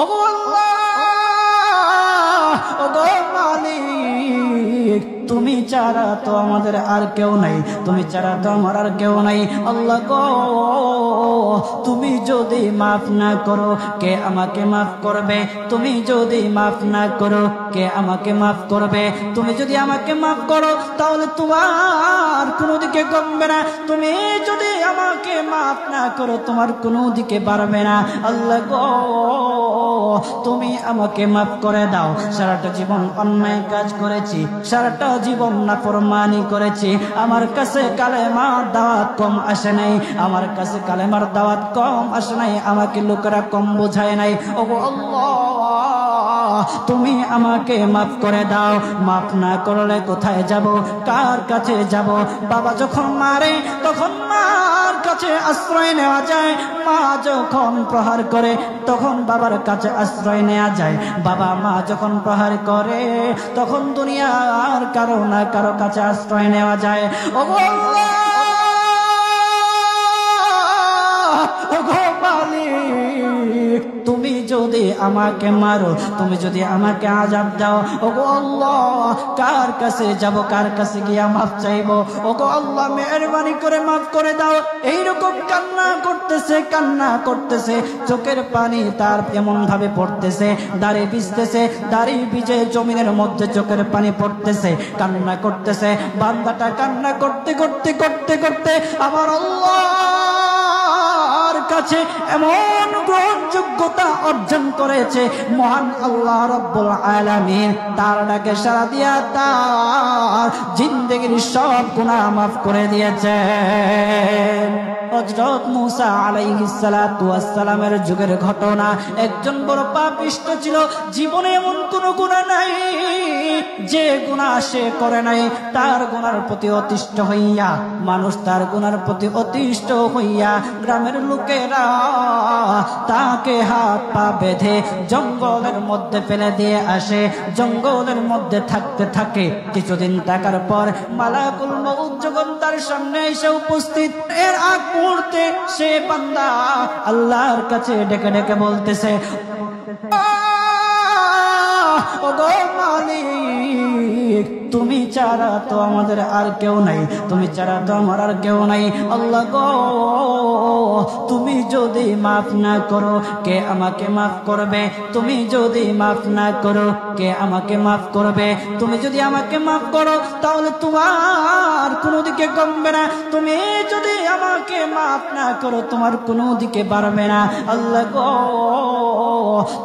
ওগো আল্লাহ, ওগো মালিক, তুমি ছাড়া তো আমাদের আর কেউ নাই, তুমি ছাড়া তো আমার আর কেউ নাই। আল্লাহ গো, তুমি যদি মাফ না করো কে আমাকে মাফ করবে? তুমি যদি মাফ না করো কে আমাকে মাফ করবে? তুমি যদি আমাকে মাফ করো তাহলে তোমার কোনো দিকে কমবে না, তুমি যদি আমাকে মাফ না করো তোমার কোনো দিকে বাড়বে না। আল্লাহ গো, তুমি আমাকে মাফ করে দাও। সারাটা জীবন অন্যায় কাজ করেছি, সারাটা জীবন নাফরমানি করেছি, আমার কাছে কালেমার দাওয়াত কম আসে নাই, আমার কাছে কালেমার দাওয়াত কম আসে নাই, আমাকে লোকেরা কম বোঝায় নাই। ওগো আল্লাহ, তুমি আমাকে মাফ করে দাও। মাফ না করলে কোথায় যাব, কার কাছে যাব? বাবা যখন মারে তখন মার কাছে আশ্রয় নেওয়া যায়, মা যখন প্রহার করে তখন বাবার কাছে আশ্রয় নেওয়া যায়, বাবা মা যখন প্রহার করে তখন দুনিয়ার কারো না কারো কাছে আশ্রয় নেওয়া যায়। ওগো আল্লাহ, ওগো মালিক, তুমি যদি আমাকে মারো, তুমি যদি আমাকে আযাব দাও, ওগো আল্লাহ, কার কাছে যাব, কার কাছে গিয়া মাফ চাইবো? ওগো আল্লাহ, মেহেরবানি করে মাফ করে দাও। এইরকম কান্না করতেছে, কান্না করতেছে, চোখের পানি তার এমন ভাবে পড়তেছে, দাড়ি ভিজতেছে, দাড়ি ভিজে জমিনের মধ্যে চোখের পানি পড়তেছে, কান্না করতেছে। বান্দাটা কান্না করতে করতে করতে করতে আমার আল্লাহর কাছে এমন গ্রহণযোগ্যতা অর্জন করেছে, মহান আল্লাহ রব্বুল আলামিন তার ডাকে সাড়া দিয়া তার জিন্দেগির সব গুনাহ মাফ করে দিয়েছেন। হযরত মূসা আলাইহিস সালাতু ওয়াস সালামের যুগের ঘটনা। একজন বড় পাপিষ্ট ছিল, জীবনে এমন কোন গুনাহ নাই যে গুনাহ সে করে নাই। তার গুনার প্রতি অতিষ্ঠ হইয়া, মানুষ তার গুনার প্রতি অতিষ্ঠ হইয়া গ্রামের লোকেরা তাকে হাত পা বেঁধে জঙ্গলের মধ্যে ফেলে দিয়ে আসে। জঙ্গলের মধ্যে থাকতে থাকে, কিছুদিন থাকার পর মালাকুল মউত যখন তার সামনে এসে উপস্থিত, এর আগ মুহূর্তে সে বান্দা আল্লাহর কাছে ডেকে ডেকে বলতেছে, ওগো মালিক, তুমি ছাড়া তো আমাদের আর কেউ নাই, তুমি ছাড়া তো আমার আর কেউ নাই। আল্লাহ গো, তুমি যদি মাফ না করো কে আমাকে মাফ করবে? তুমি যদি মাফ না করো কে আমাকে মাফ করবে? তুমি যদি আমাকে মাফ করো তাহলে তোমার কোনো দিকে কমবে না, তুমি যদি আমাকে মাফ না করো তোমার কোনো দিকে বাড়বে না। আল্লাহ গো,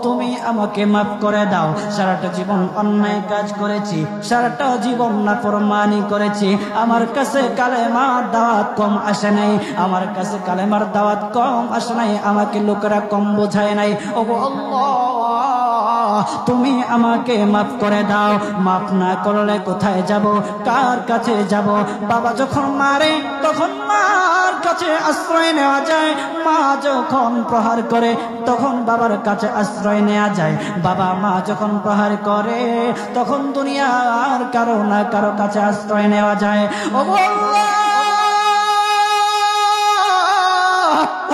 তুমি আমাকে মাফ করে দাও। সারাটা জীবন অন্যায় কাজ করেছি, সারাটা জীবন নাফরমানি করেছি, আমার কাছে কালেমার দাওয়াত কম আসে নাই, আমার কাছে কালেমার দাওয়াত কম আসে নাই, আমাকে লোকেরা কম বোঝায় নাই। ওগো আল্লাহ, তুমি আমাকে মাফ করে দাও। মাফ না করলে কোথায় যাব, কার কাছে যাব? বাবা যখন মারে তখন মার কাছে আশ্রয় নেওয়া যায়, মা যখন প্রহার করে তখন বাবার কাছে আশ্রয় নেওয়া যায়, বাবা মা যখন প্রহার করে তখন দুনিয়ার কারো না কারো কাছে আশ্রয় নেওয়া যায়। ওগো আল্লাহ,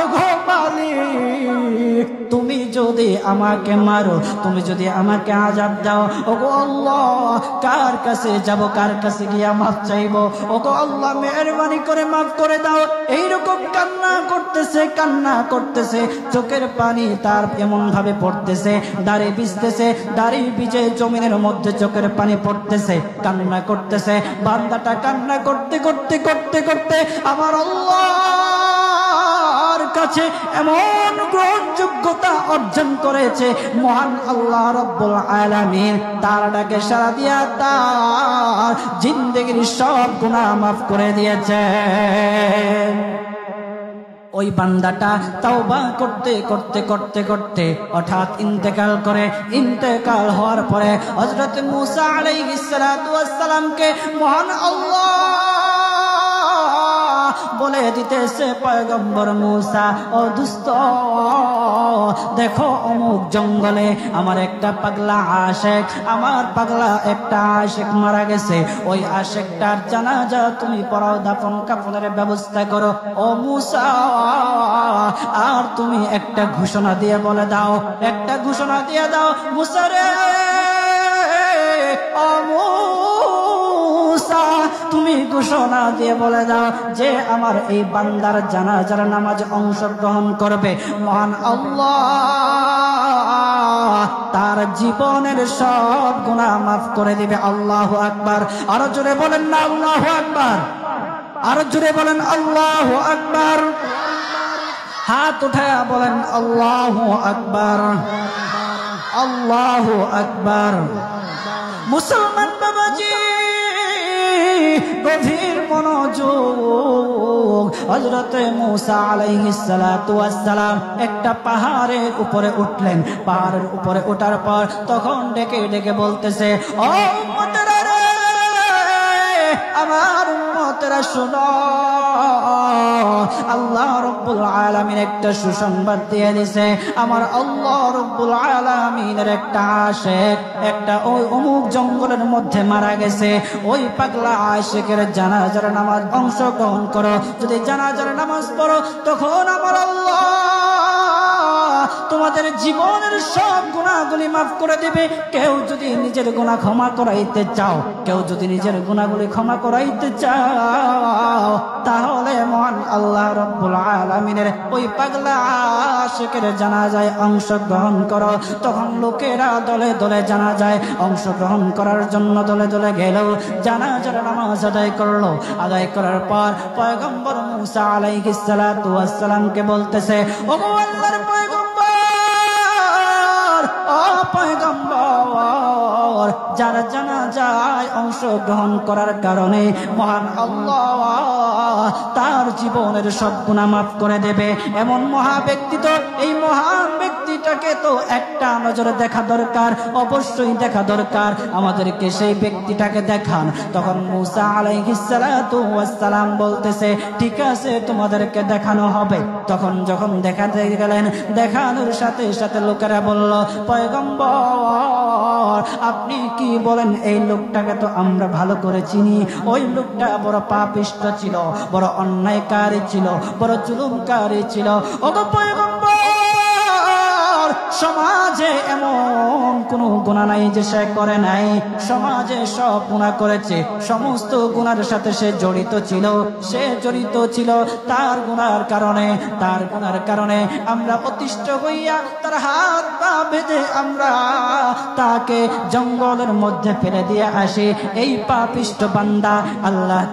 ওগো মালিক, তুমি যদি আমাকে মারো, তুমি যদি আমাকে আযাব দাও, ওগো আল্লাহ, কার কাছে যাব, কার কাছে গিয়া মাফ চাইবো? ওগো আল্লাহ, মেহেরবানি করে মাফ করে দাও। এইরকম কান্না করতেছে, কান্না করতেছে, চোখের পানি তার এমন ভাবে পড়তেছে, দাড়ি ভিজতেছে, দাড়ি ভিজে জমিনের মধ্যে চোখের পানি পড়তেছে, কান্না করতেছে। বান্দাটা কান্না করতে করতে করতে করতে আমার আল্লাহর কাছে এমন গ্রহণযোগ্যতা অর্জন করেছে, মহান আল্লাহ রব্বুল আলামিন তার ডাকে সাড়া দিয়া তার জিন্দেগির সব গুনাহ মাফ করে দিয়েছেন। ওই বান্দাটা তওবা করতে করতে করতে করতে হঠাৎ ইন্তেকাল করে। ইন্তেকাল হওয়ার পরে হযরত মূসা আলাইহিস সালাতু ওয়াস সালামকে মহান আল্লাহ বলে দিতেছে পয়গম্বর মূসা, ও দুস্থ, দেখো অমুক জঙ্গলে আমার একটা পাগলা আশেক, আমার পাগলা একটা আশেক মারা গেছে, ওই আশেকটার জানাজা তুমি পড়াও, দাফন কাফনের ব্যবস্থা করো। ও মূসা, আর তুমি একটা ঘোষণা দিয়ে বলে দাও, একটা ঘোষণা দিয়ে দাও মূসা রে, ও মূসা, তুমি ঘোষণা দিয়ে বলে দাও যে আমার এই বান্দার জানাজার নামাজে অংশগ্রহণ করবে, মহান আল্লাহ তার জীবনের সব গুনাহ মাফ করে দিবে। আল্লাহু আকবার। আরো জোরে বলেন না আল্লাহু আকবার, আরো জোরে বলেন আল্লাহু আকবার। হাত উঠায়া বলেন আল্লাহু আকবার, আল্লাহু আকবার। মুসলমান বাবাজি, গভীর মনোযোগ। হযরতে মূসা আলাইহিস সালাতু ওয়াস সালাম একটা পাহাড়ের উপরে উঠলেন। পাহাড়ের উপরে ওঠার পর তখন ডেকে ডেকে বলতেছে, ও উম্মতেরা রে, আমার উম্মতেরা শুনো, আল্লাহ রাব্বুল আলামিন একটা সুসংবাদ দিয়ে দিয়েছে। আমার আল্লাহ রাব্বুল আলামিনের একটা আশিক একটা ওই অমুক জঙ্গলের মধ্যে মারা গেছে, ওই পাগলা আশিকের জানাজার নামাজ অংশগ্রহণ করো। যদি জানাজার নামাজ পড়ো তখন আমার আল্লাহ তোমাদের জীবনের সব গুনাহগুলি মাফ করে দেবে। কেউ যদি নিজের গুনাহ ক্ষমা করাইতে চাও, কেউ যদি নিজের গুনাহগুলি ক্ষমা করাইতে চাও, তাহলে মহান আল্লাহ রাব্বুল আলামিনের ওই পাগলা আশিকের জানাজায় অংশগ্রহণ করো। তখন লোকেরা দলে দলে জানাজায় অংশগ্রহণ করার জন্য দলে দলে গেল, জানাজার নামাজ আদায় করলো। আদায় করার পর পয়গম্বর মূসা আলাইহিস সালাতু ওয়াস সালামকে বলতেছে, ওগো আল্লাহর পয়গম্বর, ও পয়গম্বর, যারা জানাজায় অংশগ্রহণ করার কারণে মহান আল্লাহ তার জীবনের সব গুনাহ মাফ করে দেবে, এমন মহা ব্যক্তি তো, এই মহান ব্যক্তিটাকে তো একটা নজরে দেখা দরকার, অবশ্যই দেখা দরকার, আমাদেরকে সেই ব্যক্তিটাকে দেখান। তখন মূসা আলাইহিস সালাতু ওয়াস সালাম বলতেছে, ঠিক আছে, তোমাদেরকে দেখানো হবে। তখন যখন দেখাতে গেলেন, দেখানোর সাথে সাথে লোকেরা বলল, পয়গম্বর আপনি কি বলেন, এই লোকটাকে তো আমরা ভালো করে চিনি, ওই লোকটা বড় পাপিষ্ঠ ছিল, বড় অন্যায়কারী ছিল, বড় জুলুমকারী ছিল। ওগো পয়গম্বর, সমাজে এমন কোন গুনাহ নাই যে সে করে নাই, সমাজে সব গুনাহ করেছে, সমস্ত গুনাহের সাথে সে জড়িত ছিল, সে জড়িত ছিল। তার গুনার কারণে আমরা অতিষ্ঠ হইয়া তার হাত পা বেঁধে আমরা তাকে জঙ্গলের মধ্যে ফেলে দিয়ে আসি। এই পাপিষ্ঠ বান্দা আল্লাহ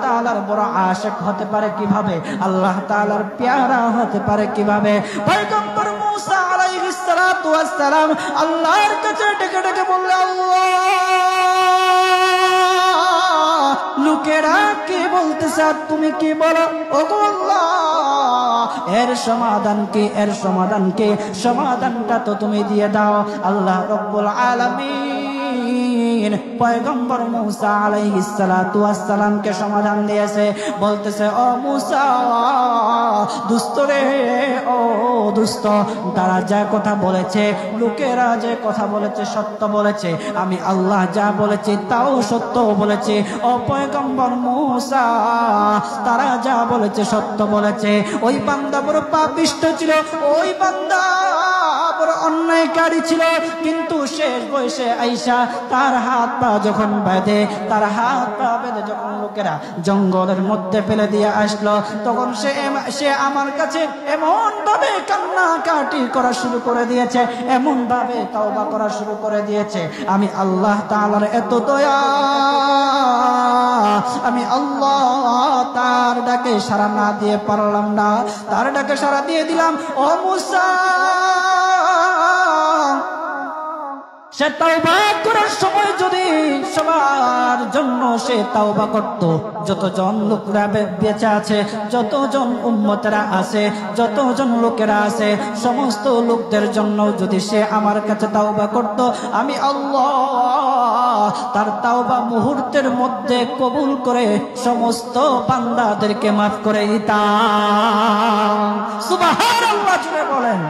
তাআলার বড় আশিক হতে পারে কিভাবে, আল্লাহ তাআলার প্যারা হতে পারে কিভাবে? পয়গম্বর মূসা আলাইহিস সালাতু ওয়াস সালাম আল্লাহর কাছে ডেকে ডেকে বললেন, আল্লাহ, লোকেরা কি বলতেছে আর তুমি কি বলো? ওগো আল্লাহ, এর সমাধান কি, এর সমাধান কি? সমাধানটা তো তুমি দিয়ে দাও। আল্লাহ রাব্বুল আলামিন পয়গম্বর মূসা আলাইহিস সালাতু ওয়াস সালামকে সমাধান দিয়েছে। বলতেছে, ও মূসা, দুষ্ট রে, ও দুষ্ট, তারা যা কথা বলেছে, লোকেরা যে কথা বলেছে সত্য বলেছে, আমি আল্লাহ যা বলেছি তাও সত্য বলেছি। ও পয়গম্বর মূসা, তারা যা বলেছে সত্য বলেছে। ওই বান্দা বড় পাপিষ্ঠ ছিল, ওই বান্দা বড় অন্যায়কারী ছিল, কিন্তু শেষ বয়সে আইসা তার হাত পা যখন বেঁধে, তার হাত পা বেঁধে যখন লোকেরা জঙ্গলের মধ্যে ফেলে দিয়ে আসলো, তখন সে আমার কাছে এমন ভাবে কান্নাকাটি করা শুরু করে দিয়েছে, এমন ভাবে তওবা করা শুরু করে দিয়েছে। আমি আল্লাহ তাআলার এত দয়া, আমি আল্লাহ তার ডাকে সাড়া না দিয়ে পারলাম না, তার ডাকে সাড়া দিয়ে দিলাম। ও মূসা, সে তাওবা করার সময় যদি সবার জন্য সে তাওবা করত, যতজন লোকরা বেঁচে আছে, যতজন উম্মতেরা আছে, যতজন লোকেরা আছে, সমস্ত লোকদের জন্য যদি সে আমার কাছে তাওবা করত, আমি আল্লাহ তার তাওবা মুহূর্তের মধ্যে কবুল করে সমস্ত বান্দাদেরকে মাফ করে দিতাম। সুবহানাল্লাহ জুড়ে বলেন।